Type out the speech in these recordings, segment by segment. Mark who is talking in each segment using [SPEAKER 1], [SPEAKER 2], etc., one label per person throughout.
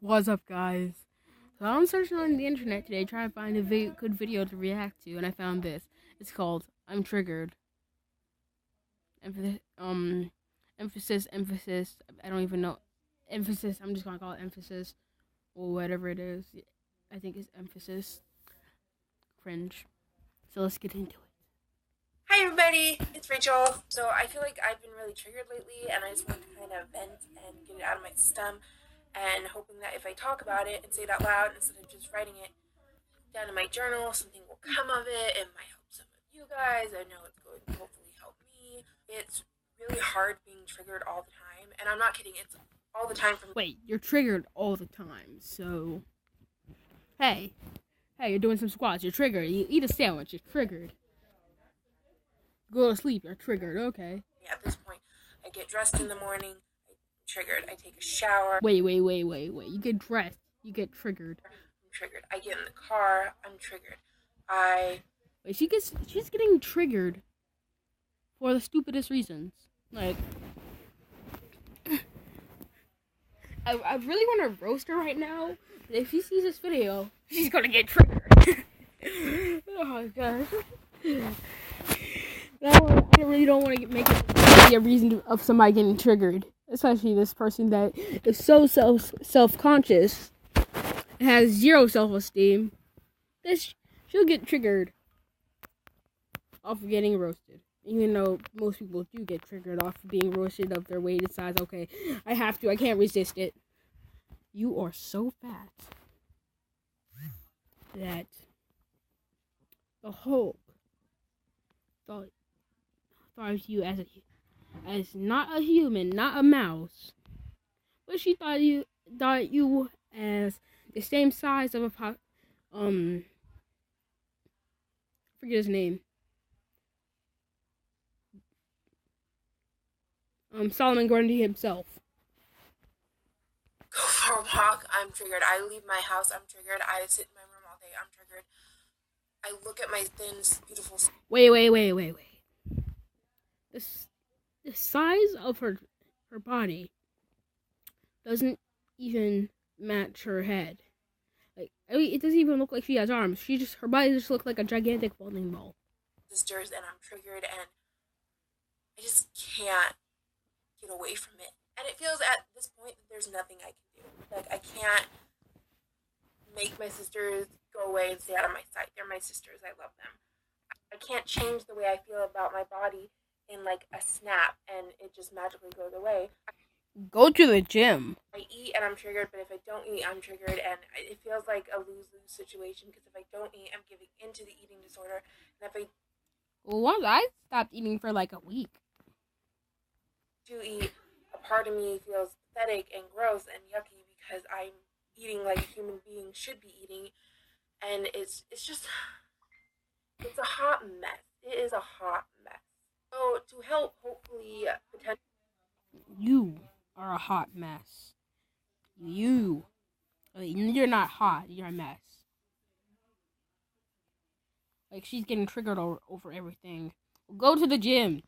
[SPEAKER 1] What's up, guys? So I'm searching on the internet today trying to find a good video to react to, and I found this. It's called "I'm Triggered." Emphasis, emphasis. I don't even know. Emphasis. I'm just gonna call it emphasis or whatever it is. I think it's emphasis. Cringe. So let's get into it.
[SPEAKER 2] Hi everybody, it's Rachel. So I feel like I've been really triggered lately and I just want to kind of vent and get it out of my system and hoping that if I talk about it and say it out loud instead of just writing it down in my journal, something will come of it. It might help some of you guys. I know it's going to hopefully help me. It's really hard being triggered all the time, and I'm not kidding, it's all the time from
[SPEAKER 1] Wait, you're triggered all the time, so hey, you're doing some squats. You're triggered. You eat a sandwich. You're triggered. Go to sleep. You're triggered. Okay.
[SPEAKER 2] at this point. I get dressed in the morning, I'm triggered. I take a shower,
[SPEAKER 1] Wait. You get dressed. You get triggered.
[SPEAKER 2] I'm triggered. I get in the car, I'm triggered. I
[SPEAKER 1] Wait, she's getting triggered for the stupidest reasons. Like, I really want to roast her right now. But if she sees this video, she's gonna get triggered. Oh my gosh. I really don't want to make it be a reason of somebody getting triggered, especially this person that is so self-conscious and has zero self-esteem. She'll get triggered off of getting roasted. Even though most people do get triggered off of being roasted of their weight and size. Okay, I have to. I can't resist it. You are so fat that the Hulk thought of you as not a human, not a mouse, but she thought you as the same size of a forget his name. Solomon Grundy himself.
[SPEAKER 2] go for a walk, I'm triggered. I leave my house, I'm triggered. I sit in my room all day, I'm triggered. I look at my thin, beautiful.
[SPEAKER 1] Wait. The size of her body doesn't even match her head. Like, I mean, it doesn't even look like she has arms. Her body just looks like a gigantic bowling ball.
[SPEAKER 2] Sisters, and I'm triggered, and I just can't get away from it. And it feels at this point that there's nothing I can do. Like, I can't make my sisters go away and stay out of my sight. They're my sisters. I love them. I can't change the way I feel about my body in like a snap and it just magically goes away.
[SPEAKER 1] Go to the gym.
[SPEAKER 2] I eat and I'm triggered, but if I don't eat, I'm triggered, and it feels like a lose-lose situation because if I don't eat, I'm giving into the eating disorder, and if I
[SPEAKER 1] Well, I stopped eating for like a week.
[SPEAKER 2] do eat, a part of me feels pathetic and gross and yucky because I'm eating like a human being should be eating, and it's just it's a hot mess. It is a hot mess. So to help, hopefully, potentially.
[SPEAKER 1] You are a hot mess. You're not hot. You're a mess. Like, she's getting triggered over everything. Go to the gym.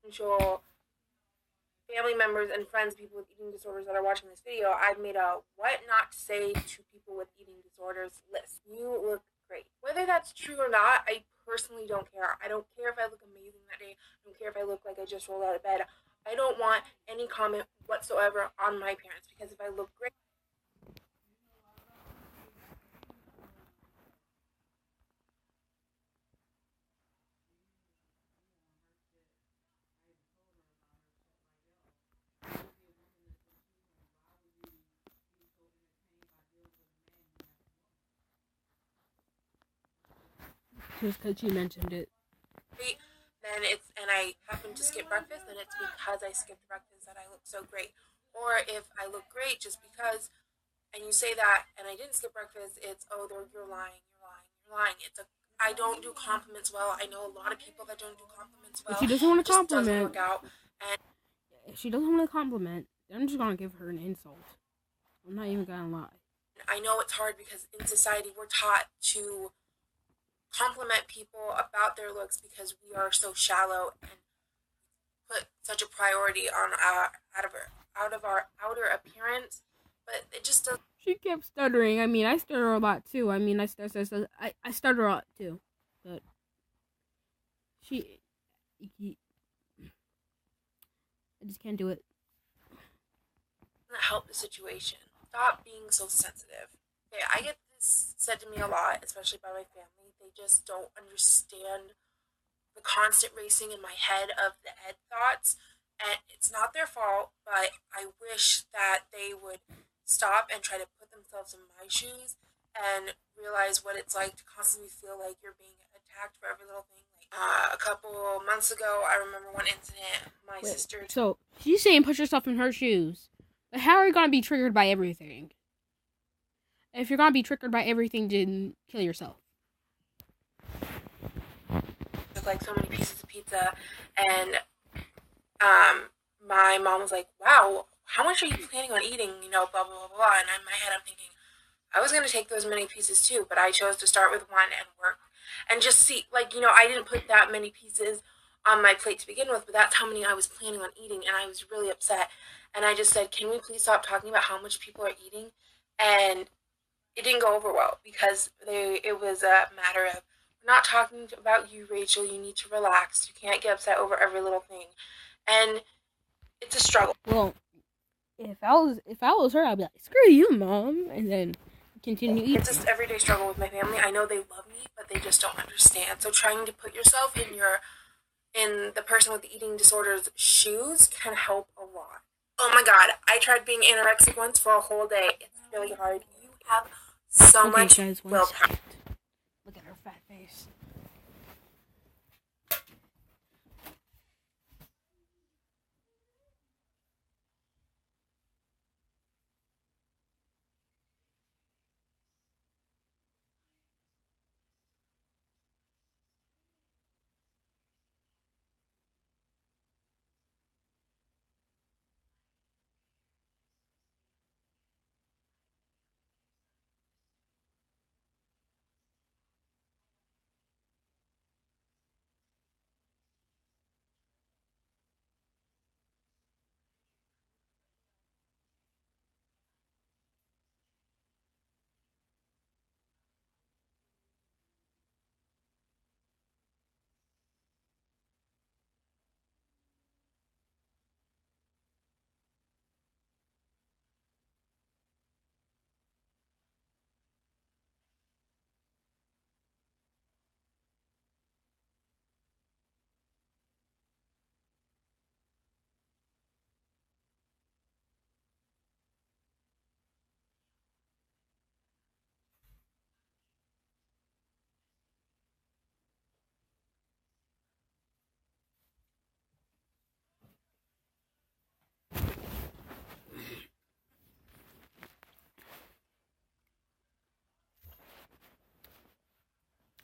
[SPEAKER 2] Potential family members and friends, people with eating disorders that are watching this video, I've made a what not to say to people with eating disorders list. You look great. Whether that's true or not, I personally don't care. I don't care if I look amazing that day. I don't care if I look like I just rolled out of bed. I don't want any comment whatsoever on my appearance because if I look great,
[SPEAKER 1] Just because you mentioned it.
[SPEAKER 2] then it's and I happen to skip breakfast, then it's because I skipped breakfast that I look so great. Or if I look great just because and you say that and I didn't skip breakfast, it's you're lying, you're lying. I don't do compliments well. I know a lot of people that don't do compliments well.
[SPEAKER 1] If she doesn't want
[SPEAKER 2] It
[SPEAKER 1] to
[SPEAKER 2] just doesn't
[SPEAKER 1] compliment,
[SPEAKER 2] work out. And
[SPEAKER 1] if she doesn't want to compliment, then I'm just gonna give her an insult. I'm not even gonna lie.
[SPEAKER 2] I know it's hard because in society we're taught to compliment people about their looks because we are so shallow and put such a priority on out of our outer appearance, but it just doesn't
[SPEAKER 1] She kept stuttering. I mean, I stutter a lot too. I mean, I stutter a lot too, but she, I just can't do it.
[SPEAKER 2] Help the situation. Stop being so sensitive. Okay, I get this said to me a lot, especially by my family. They just don't understand the constant racing in my head of the ed thoughts, and it's not their fault, but I wish that they would stop and try to put themselves in my shoes and realize what it's like to constantly feel like you're being attacked for every little thing. Like a couple months ago, I remember one incident. My sister.
[SPEAKER 1] So she's saying put yourself in her shoes. But how are you gonna be triggered by everything? If you're gonna be triggered by everything, then kill yourself.
[SPEAKER 2] Like so many pieces of pizza, and my mom was like, "Wow, how much are you planning on eating?" You know, blah blah blah blah. And in my head, I'm thinking, I was gonna take those many pieces too, but I chose to start with one and work, and just see, like, you know, I didn't put that many pieces on my plate to begin with, but that's how many I was planning on eating, and I was really upset. And I just said, "Can we please stop talking about how much people are eating?" And it didn't go over well because it was a matter of, we're not talking about you, Rachel. You need to relax. You can't get upset over every little thing, and it's a struggle.
[SPEAKER 1] Well, if I was her, I'd be like, "Screw you, Mom," and then continue eating.
[SPEAKER 2] It's just everyday struggle with my family. I know they love me, but they just don't understand. So trying to put yourself in the person with the eating disorder's shoes can help a lot. Oh my God, I tried being anorexic once for a whole day. It's really hard. You have so much willpower.
[SPEAKER 1] Look at her fat face.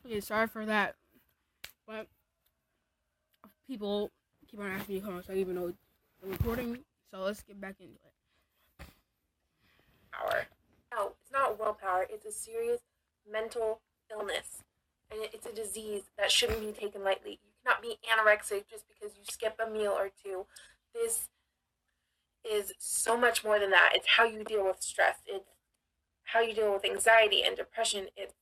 [SPEAKER 1] Okay, sorry for that, but people keep on asking me comments. I don't even know I'm recording, so let's get back into it.
[SPEAKER 2] Power. No, it's not willpower. It's a serious mental illness, and it's a disease that shouldn't be taken lightly. You cannot be anorexic just because you skip a meal or two. This is so much more than that. It's how you deal with stress. It's how you deal with anxiety and depression. It's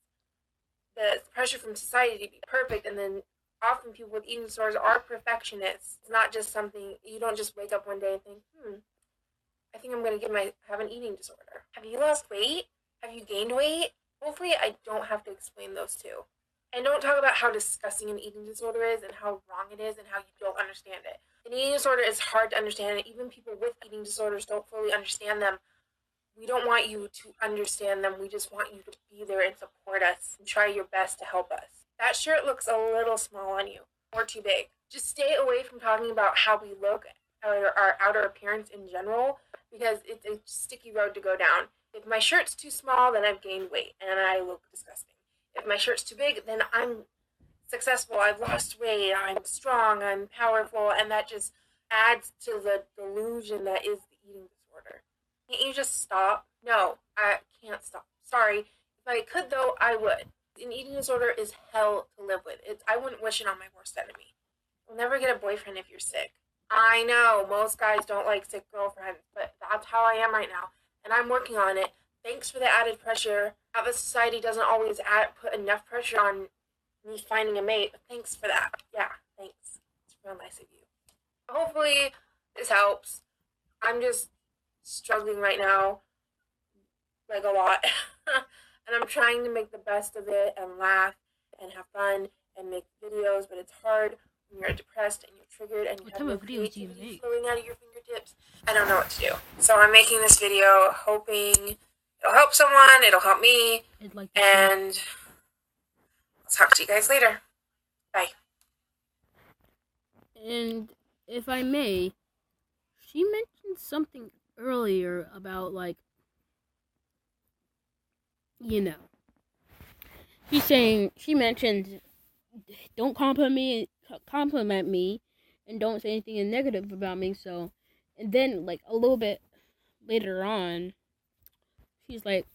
[SPEAKER 2] the pressure from society to be perfect, and then often people with eating disorders are perfectionists. It's not just something you don't just wake up one day and think, I think I'm going to have an eating disorder. Have you lost weight? Have you gained weight? Hopefully I don't have to explain those two. And don't talk about how disgusting an eating disorder is and how wrong it is and how you don't understand it. An eating disorder is hard to understand, and even people with eating disorders don't fully understand them. We don't want you to understand them. We just want you to be there and support us and try your best to help us. That shirt looks a little small on you or too big. Just stay away from talking about how we look or our outer appearance in general, because it's a sticky road to go down. If my shirt's too small, then I've gained weight and I look disgusting. If my shirt's too big, then I'm successful, I've lost weight, I'm strong, I'm powerful, and that just adds to the delusion that is the eating disorder. Can't you just stop? No, I can't stop. Sorry. If I could, though, I would. An eating disorder is hell to live with. I wouldn't wish it on my worst enemy. You'll never get a boyfriend if you're sick. I know, most guys don't like sick girlfriends, but that's how I am right now. And I'm working on it, thanks for the added pressure. How the society doesn't always put enough pressure on me finding a mate, but thanks for that. Yeah, thanks. It's real nice of you. Hopefully, this helps. I'm just struggling right now, like a lot. And I'm trying to make the best of it and laugh and have fun and make videos, but it's hard when you're depressed and you're triggered and you have no creativity flowing out of your fingertips. I don't know what to do. So I'm making this video hoping it'll help someone, it'll help me, and I'll talk to you guys later. Bye.
[SPEAKER 1] And if I may, she mentioned something earlier about, like, you know, she mentioned, don't compliment me, and don't say anything negative about me. So, and then, like, a little bit later on, she's like,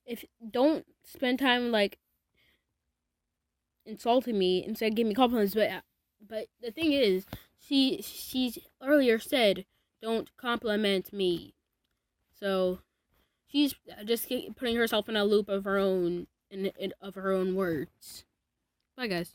[SPEAKER 1] if don't spend time, like, insulting me instead give me compliments. But the thing is, she's earlier said, don't compliment me. So she's just putting herself in a loop of her own words. Bye, guys.